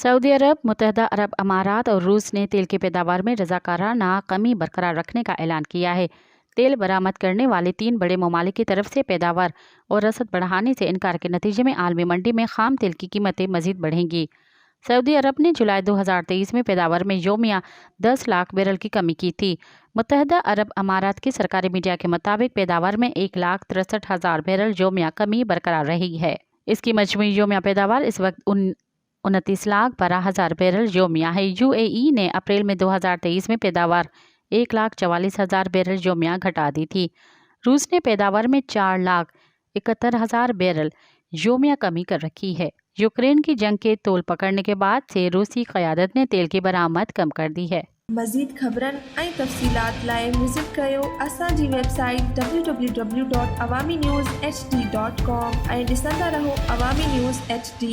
Saudi अरब, मुत्तहदा अरब अमारात और रूस ने तेल की पैदावार में रज़ाकाराना कमी बरकरार रखने का ऐलान किया है। तेल बरामद करने वाले 3 बड़े ममालिक की तरफ से पैदावार और रसद बढ़ाने से इनकार के नतीजे में आलमी मंडी में खाम तेल की कीमतें मजीद बढ़ेंगी। सऊदी अरब ने जुलाई 2023 में पैदावार में योमिया 10 लाख बैरल की कमी की थी। मुत्तहदा अरब अमारात की सरकारी मीडिया के मुताबिक पैदावार में 1,63,000 बैरल योमिया कमी बरकरार रही है। इसकी मजमूई योमिया पैदावार इस वक्त 29,12,000 बैरल योमिया है। UAE ने अप्रैल में 2023 में पैदावार 1,44,000 बैरल योमिया घटा दी थी। रूस ने पैदावार में 4,71,000 बैरल योमिया कमी कर रखी है। यूक्रेन की जंग के तोल पकड़ने के बाद से रूसी क़यादत ने तेल की बरामद कम कर दी है। मज़ीद ख़बरनि ऐं तफ़सीलात लाइ विज़िट कयो असांजी वेबसाइट www.awamiNewsHD.com ऐं ॾिसंदा रहो अवामी न्यूज़ HD।